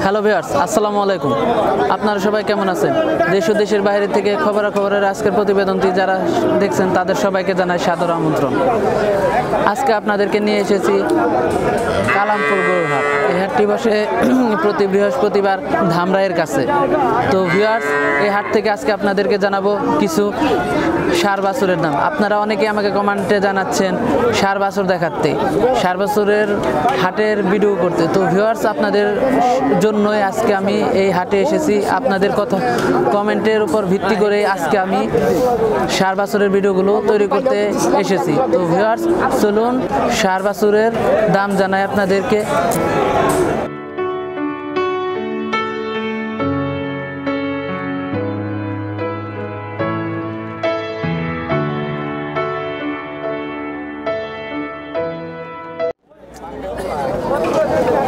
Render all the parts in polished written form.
Hello viewers, আসসালামু আলাইকুম। আপনারা সবাই কেমন আছেন? দেশ ও দেশের বাইরে থেকে খবরাখবরের আজকের প্রতিবেদনটি যারা দেখছেন তাদের সবাইকে জানাই সাদর আমন্ত্রণ। আজকে আপনাদেরকে নিয়ে এসেছি কালামপুর গরুর হাট। এই হাটটি বসে প্রতি বৃহস্পতিবার ধামরাইয়ের কাছে। তো ভিউয়ার্স, এই হাট থেকে আজকে আপনাদেরকে জানাবো কিছু ষাঁড় বাছুরের দাম। আপনারা অনেকে আমাকে কমেন্টে জানাচ্ছেন ষাঁড় বাছুর দেখাতে, ষাঁড় বাছুরের হাটের ভিডিও করতে। তো ভিউয়ার্স, আপনাদের জন্যই আজকে আমি এই হাটে এসেছি। আপনাদের কথা কমেন্টের উপর ভিত্তি করে আজকে আমি ষাঁড় বাছুরের ভিডিওগুলো তৈরি করতে এসেছি। তো ভিউয়ার্স, চলুন ষাঁড় বাছুরের দাম জানাই আপনাদেরকে।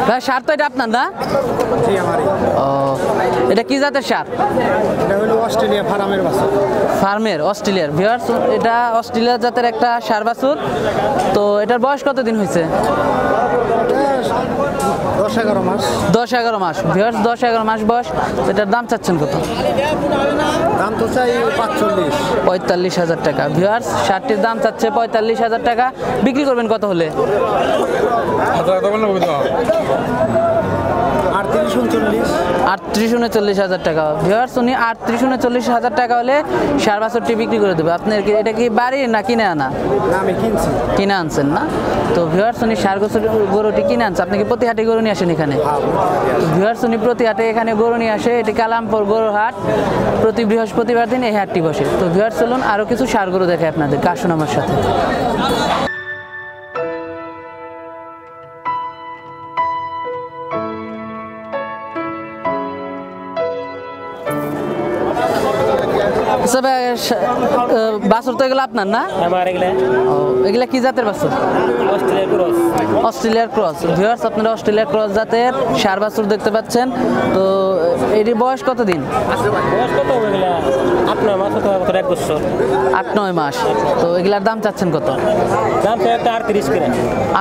ভাই, ষাঁড় তো এটা আপনার না? জি, আমারই। ও, এটা কি জাতের ষাঁড়? এটা হলো অস্ট্রেলিয়া ফার্মের বাছুর। ফার্মের অস্ট্রেলিয়ার। ভিউয়ার্স, এটা অস্ট্রেলিয়া জাতের একটা ষাঁড় বাছুর। তো এটার বয়স কতদিন হয়েছে? 10-11 মাস। 10-11 মাস। ভিউয়ার্স, 10-11 মাস বয়স। তো এটার দাম চাচ্ছেন কত? দাম তো চাই 45,000 টাকা। ভিউয়ার্স, ষাঁড়টির দাম চাচ্ছে 45,000 টাকা। বিক্রি করবেন কত হলে? 38-39,000 টাকা। ভিউয়ার্স, উনি 38-39,000 টাকা হলে ষাঁড় বাছুরটি বিক্রি করে দেবে। আপনার কি এটা কি বাড়ির না কিনে আনা? আমি কিনছি। কিনে আনছেন না? তো ভিউয়ার্স, উনি ষাঁড় গরুটি কিনে আনছে। আপনি কি প্রতি হাটে গরু নিয়ে আসেন এখানে? তো ভিউয়ার্স, উনি প্রতি হাটে এখানে গরু নিয়ে আসে। এটি কালামপুর গরুর হাট। প্রতি বৃহস্পতিবার দিন এই হাটটি বসে। তো ভিউয়ার্স, চলুন আরও কিছু ষাঁড় গরু দেখে আপনাদের। আসুন আমার সাথে। আচ্ছা ভাই, বাছুর তো এগুলো আপনার না? ও, এগুলা কি জাতের বাছুর? অস্ট্রেলিয়ার ক্রস। ভিউয়ার্স, আপনারা অস্ট্রেলিয়ার ক্রস জাতের ষাঁড় বাছুর দেখতে পাচ্ছেন। তো এটির বয়স কতদিন? 8-9 মাস। তো এগুলার দাম চাচ্ছেন কত?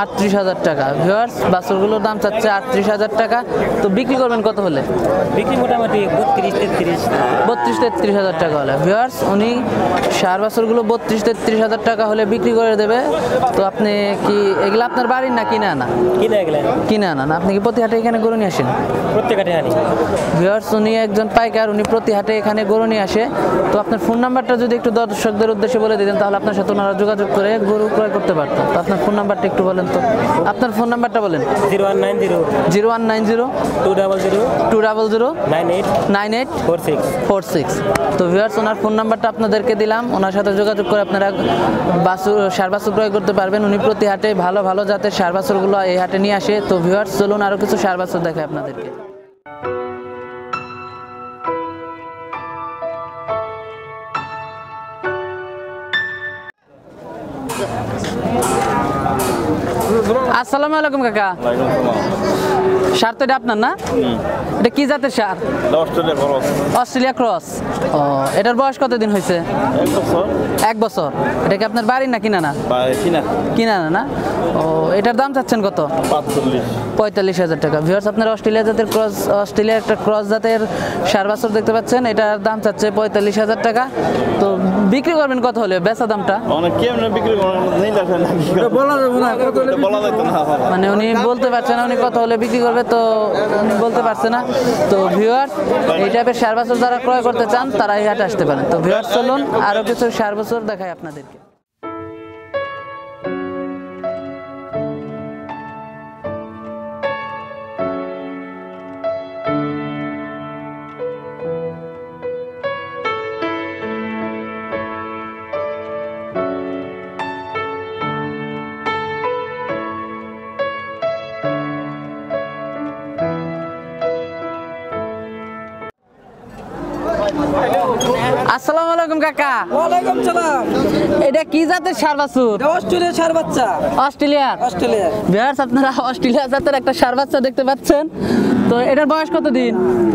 38,000 টাকা। ভিউয়ার্স, বাছুরগুলোর দাম চাচ্ছে 38,000 টাকা। তো বিক্রি করবেন কত হলে? বিক্রি মোটামুটি 32-33,000 টাকা হলে। ভিউয়ার্স, উনি ষাঁড় বাছুরগুলো 32-33,000 টাকা হলে বিক্রি করে দেবে। তো আপনি কি এগুলো আপনার বাড়ির না কিনে আনা? কিনে আনা না? আপনি কি প্রতি হাটে এখানে গরু নিয়ে আসেন? প্রত্যেক হাটে আনি। ভিউয়ার্স, উনি একজন পাইকার। উনি প্রতি হাটে এখানে গরু নিয়ে আসে। তো আপনার ফোন নাম্বারটা যদি একটু দর্শকদের উদ্দেশ্যে বলে দিতেন তাহলে আপনার সাথে ওনারা যোগাযোগ করে গরু ক্রয় করতে পারতো। তো আপনার ফোন নাম্বারটা একটু বলেন তো। আপনার ফোন নাম্বারটা বলেন। 0190 200 9846। তো ভিউয়ার্স, ওনার ফোন নাম্বারটা আপনাদেরকে দিলাম। ওনার সাথে যোগাযোগ করে আপনারা ষাঁড় বাছুর ক্রয় করতে পারবেন। উনি প্রতি হাটে ভালো ভালো জাতের ষাঁড় বাছুরগুলো এই হাটে নিয়ে আসে। তো ভিউয়ার্স, চলুন আরও কিছু ষাঁড় বাছুর দেখায় আপনাদেরকে। আসসালামু আলাইকুম কাকা। ষাঁড় তো এটা আপনার না? এটা কি জাতের ষাঁড়? Australia cross. ও, এটার বয়স কতদিন হয়েছে? 1 বছর। এটা কি আপনার বাড়ির না কিনা না? কিনা না? ও, এটার দাম চাচ্ছেন কত? 45,000 টাকা। ভিউয়ার্স, আপনার অস্ট্রেলিয়ার একটা ক্রস জাতের ষাঁড় বাছুর দেখতে পাচ্ছেন। এটার দাম চাচ্ছে 45,000 টাকা। তো বিক্রি করবেন কত হলে? বেচা দামটা মানে উনি বলতে পারছে না উনি কত হলে বিক্রি করবে। তো উনি বলতে পারছে না। তো ভিউয়ার্স, এই টাইপের ষাঁড় বাছুর যারা ক্রয় করতে চান তারা এই হাটে আসতে পারেন। তো ভিউয়ার্স, চলুন আরো কিছু ষাঁড় বাছুর দেখাই আপনাদেরকে। আসসালামু আলাইকুম কাকা। ওয়ালাইকুম সালাম। এটা কি জাতের ষাঁড় বাছুর? অস্ট্রেলিয়ার ষাঁড় বাচ্চা। অস্ট্রেলিয়ার। অস্ট্রেলিয়ার। ভিউয়ার্স, আপনারা অস্ট্রেলিয়া জাতের একটা ষাঁড় বাচ্চা দেখতে পাচ্ছেন। তো এটার বয়স কত দিন?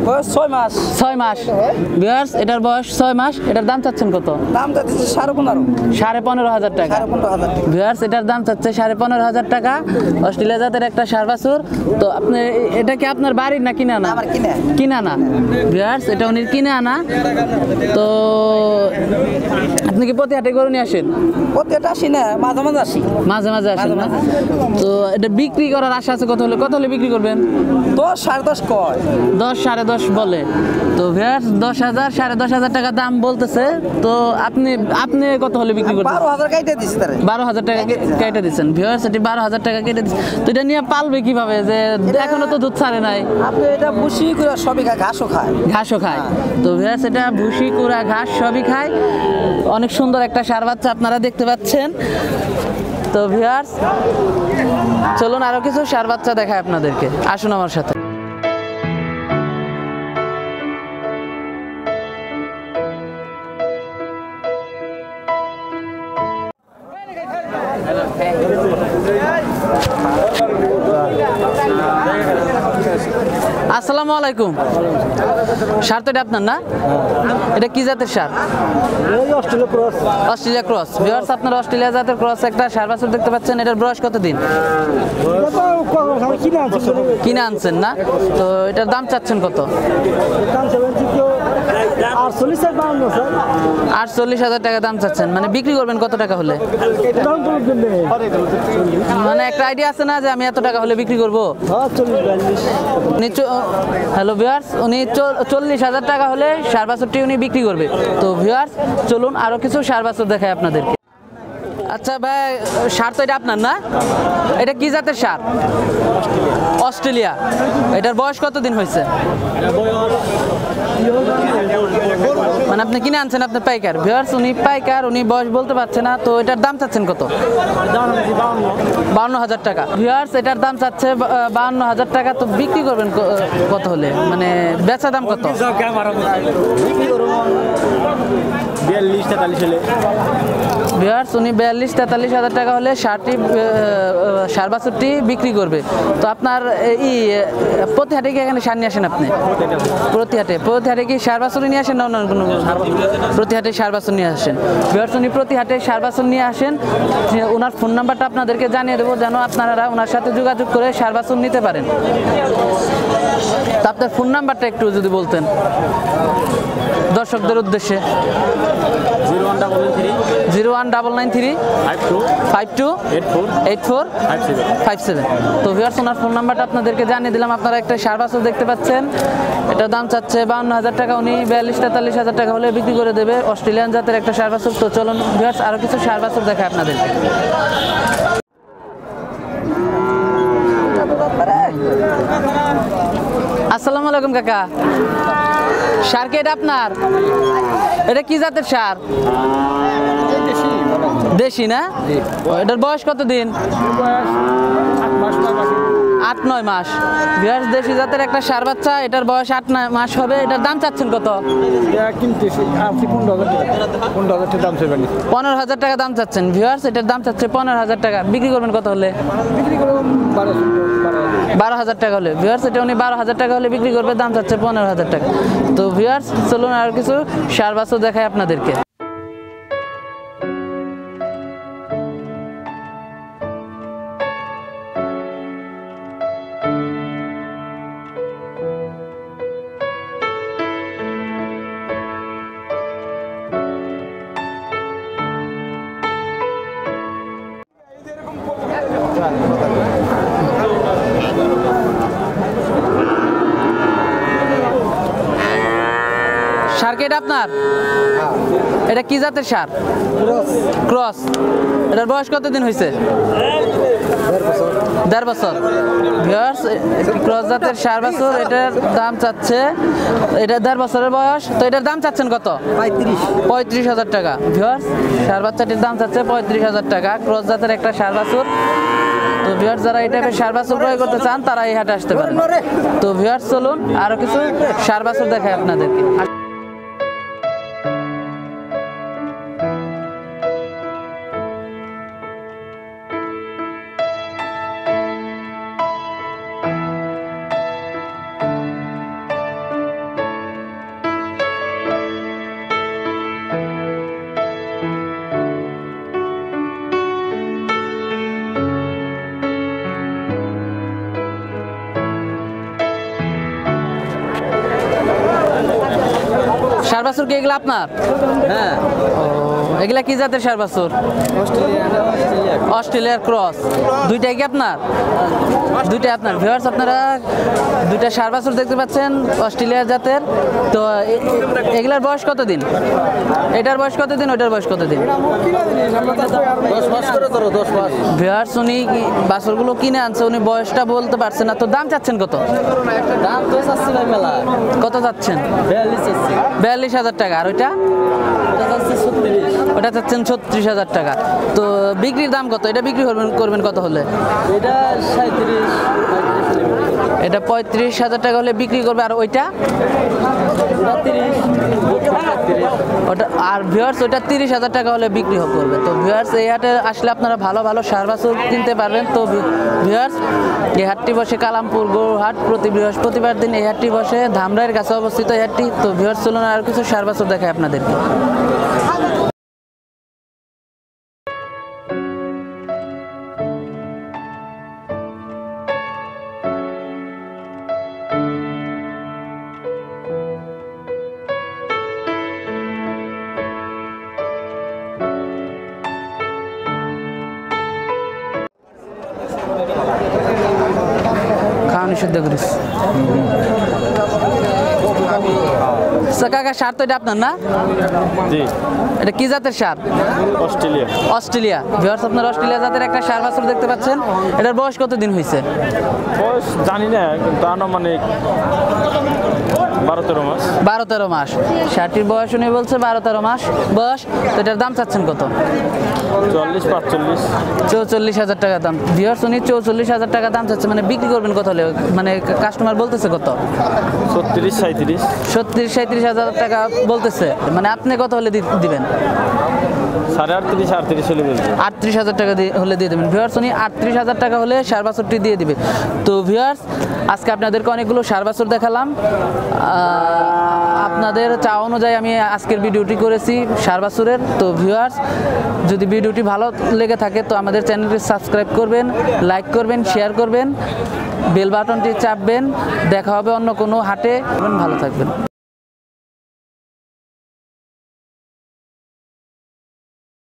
বয়স 6 মাস। 6 মাস। ভিউয়ার্স এটার বয়স 6 মাস। এটার দাম চাচ্ছেন কত? দাম চাচ্ছে 15.5। 15,500 টাকা। 15.5 ভিউয়ার্স এটার দাম চাচ্ছে 15,500 টাকা। অস্ট্রেলিয়া জাতের একটা ষাঁড় বাছুর। তো আপনি এটা কি আপনার বাড়ির না কিনা না? আমার কিনা। কিনা না। ভিউয়ার্স এটা উনি কিনে আনা। তো আপনি কি প্রতি হাটে গরু নিয়ে আসেন? প্রত্যেকটা আসি না, মাঝে মাঝে আসি। মাঝে মাঝে আসেন না? তো এটা বিক্রি করার আশা আছে কত হলে বিক্রি করবেন? 10 10.5 কয়। 10 10.5 বলে। তো ভিউয়ার্স 10,000 10,500 টাকা দাম বলতেছে। তো আপনি কত হলে বিক্রি করবেন? 12,000 কাইটা দিছি তারে। 12,000 টাকা কেটে দিচ্ছেন। ভিউয়ার্স এটি 12,000 টাকা কেটে দিচ্ছেন। তো এটা নিয়ে পালবে কিভাবে? যে এখনো তো দুধ ছাড়ে নাই। আপনি এটা ভুসি করে সবই খায়, ঘাসও খায়। ঘাসও খায়। তো ভিউয়ার্স এটা ভুসি কুড়া ঘাস সবই খায়। অনেক সুন্দর একটা ষাঁড় বাচ্চা আপনারা দেখতে পাচ্ছেন। তো ভিউয়ার্স চলুন আরো কিছু ষাঁড় বাচ্চা দেখায় আপনাদেরকে। আসুন আমার সাথে। আসসালামু আলাইকুম। ষাঁড় তো এটা আপনার না? এটা কি জাতের ষাঁড়? Australia cross. ভিউয়ার্স আপনারা অস্ট্রেলিয়া জাতের ক্রস একটা ষাঁড় বাছুর দেখতে পাচ্ছেন। এটার বয়স কত দিন? কিনে আনছেন না? তো এটার দাম চাচ্ছেন কত? 48,000 টাকা দাম চাচ্ছেন। মানে বিক্রি করবেন কত টাকা হলে? মানে একটা আইডিয়া আছে না যে আমি এত টাকা হলে বিক্রি করবো? হ্যালো ভিউয়ার্স, উনি 40,000 টাকা হলে ষাঁড় বাছুরটি উনি বিক্রি করবে। তো ভিউয়ার্স চলুন আরো কিছু ষাঁড় বাছুর দেখাই আপনাদেরকে। আচ্ছা ভাই, ষাঁড় তো এটা আপনার না? এটা কি জাতের ষাঁড়? অস্ট্রেলিয়া। এটার বয়স কত দিন হয়েছে? মানে আপনি কিনে আনছেন, আপনি পাইকার। ভিউয়ার্স উনি পাইকার, উনি বয়স বলতে পারছে না। তো এটার দাম চাচ্ছেন কত? 52,000 টাকা। ভিউয়ার্স এটার দাম চাচ্ছে 52,000 টাকা। তো বিক্রি করবেন কত হলে? মানে বেচা দাম কত? 42-43 হলে। ভিউয়ার্স উনি 42-43,000 টাকা হলে ষাঁড় বাছুরটি বিক্রি করবে। তো আপনার প্রতি হাটে কি এখানে ষাঁড় নিয়ে আসেন আপনি? প্রতি হাটে কি ষাঁড় বাছুর নিয়ে আসেন না অন্য কোনো? প্রতি হাটে ষাঁড় বাছুর নিয়ে আসেন। ভিউয়ার্স উনি প্রতি হাটে ষাঁড় বাছুর নিয়ে আসেন। ওনার ফোন নাম্বারটা আপনাদেরকে জানিয়ে দেবো যেন আপনারা ওনার সাথে যোগাযোগ করে ষাঁড় বাছুর নিতে পারেন। তো আপনার ফোন নাম্বারটা একটু যদি বলতেন দর্শকদের উদ্দেশ্যে। 0199 52 84 57। তো ভিউয়ার্স ওনার ফোন নাম্বারটা আপনাদেরকে জানিয়ে দিলাম। আপনারা একটা ষাঁড় বাছুর দেখতে পাচ্ছেন। এটার দাম চাচ্ছে 52,000 টাকা। উনি 42-43,000 টাকা হলে বিক্রি করে দেবে। অস্ট্রেলিয়ান জাতের একটা ষাঁড় বাছুর। তো চলুন ভিউয়ার্স আরো কিছু ষাঁড় বাছুর দেখায় আপনাদেরকে। আসসালামু আলাইকুম কাকা। ষাঁড় কি এটা আপনার? এটা কি জাতের ষাঁড়? দেশি না? এটার বয়স কত দিন? 8-9 মাস। ভিউয়ার্স দেশি জাতের একটা ষাঁড় বাচ্চা। এটার বয়স 8-9 মাস হবে। এটার দাম চাচ্ছেন কত? 15,000 টাকা দাম চাচ্ছেন। ভিউয়ার্স এটার দাম চাচ্ছে 15,000 টাকা। বিক্রি করবেন কত হলে? 12,000 টাকা হলে। ভিউয়ার্স এটা উনি 12,000 টাকা হলে বিক্রি করবে। দাম চাচ্ছে 15,000 টাকা। তো ভিউয়ার্স চলুন আর কিছু ষাঁড় বাছুর দেখাই আপনাদেরকে। ষাঁড় কি এটা আপনার? এটা কি জাতের ষাঁড়? ক্রস। এটার বয়স কত দিন হয়েছে? 1.5 বছর। ভিউয়ার্স ক্রস জাতের ষাঁড় বাছুর। এটার দাম চাচ্ছে, এটা 1.5 বছরের বয়স। তো এটার দাম চাচ্ছেন কত? 35,000 টাকা। ভিউয়ার্স ষাঁড় বাচ্চাটির দাম চাচ্ছে 35,000 টাকা। ক্রস জাতের একটা ষাঁড় বাছুর। তো ভিউয়ার্স যারা এই টাইপের ষাঁড় বাছুর ক্রয় করতে চান তারা এই হাটে আসতে পারেন। তো ভিউয়ার্স চলুন আরো কিছু ষাঁড় বাছুর দেখাই আপনাদেরকে। সার বাছুর কি এগুলা আপনার? হ্যাঁ ও এগুলা কি জাতের সার বাছুর? অস্ট্রেলিয়ার ক্রস। দুইটাই কি আপনার? দুইটাই আপনার। ভিউয়ার্স আপনারা দুইটা সার বাছুর দেখতে পাচ্ছেন অস্ট্রেলিয়ার জাতের। তো এগুলার বয়স কতদিন? এটার বয়স কতদিন, ওইটার বয়স কতদিন? 10 মাস করে ধরো, 10 মাস। ভিউয়ার্স উনি বাছুরগুলো কিনে আনছে, উনি বয়সটা বলতে পারছেন না। তো দাম চাচ্ছেন কত? দাম তো চাচ্ছি ভাই মেলা, কত চাচ্ছেন? 42 চাচ্ছি। 42,000 টাকা। আর ওইটা? এটা চাচ্ছি 36। ওটা চাচ্ছেন 36,000 টাকা। তো বিক্রির দাম কত? এটা বিক্রি করবেন কত হলে? এটা 37। এটা 35,000 টাকা হলে বিক্রি করবে। আর ওইটা? ওটা 30। ওটা আর ভিউয়ার্স ওইটা 30,000 টাকা হলে বিক্রি করবে। তো ভিউয়ার্স এই হাটে আসলে আপনারা ভালো ভালো সার বাছুর কিনতে পারবেন। তো ভিউয়ার্স এই হাটটি বসে কালামপুর গরুহাট, প্রতি বৃহস্পতিবার দিন এই হাটটি বসে ধামরাইয়ের কাছে অবস্থিত এই হাটটি। তো ভিউয়ার্স চলুন আর কিছু সার বাছুর দেখায় আপনাদেরকে। খাওয়া নিষিদ্ধ করিস। কাকা সার তো এটা আপনার না? জি এটা কি জাতের সার? Australia Australia. ভিউয়ার্স আপনার অস্ট্রেলিয়া জাতের একটা সার বাছুর দেখতে পাচ্ছেন। এটার বয়স কতদিন হয়েছে? বয়স জানি না কিন্তু আনুমানিক 12-13 মাস। 12-13 মাস। সারটির বয়স উনি বলছে 12-13 মাস বয়স। তো এটার দাম চাচ্ছেন কত? 40-45। 44,000 টাকা দাম। ভিউয়ার্স উনি 44,000 টাকা দাম চাচ্ছে। মানে বিক্রি করবেন কত হলে? মানে কাস্টমার বলতেছে কত? 36-37। 37,000 টাকা বলতেছে। মানে আপনি কত হলে দিবেন? 38-38 হলে বলছে। 38,000 টাকা হলে দিয়ে দেবেন। ভিউয়ার্স উনি 38,000 টাকা হলে সার বাছুরটি দিয়ে দিবে। তো ভিউয়ার্স আজকে আপনাদেরকে অনেকগুলো সার বাছুর দেখালাম। আপনাদের চাওয়া অনুযায়ী আমি আজকের ভিডিওটি করেছি সার বাছুরের। তো ভিউয়ার্স যদি ভিডিওটি ভালো লেগে থাকে তো আমাদের চ্যানেলটি সাবস্ক্রাইব করবেন, লাইক করবেন, শেয়ার করবেন, বেল বাটনটি চাপবেন। দেখা হবে অন্য কোনো হাটে। ভালো থাকবেন।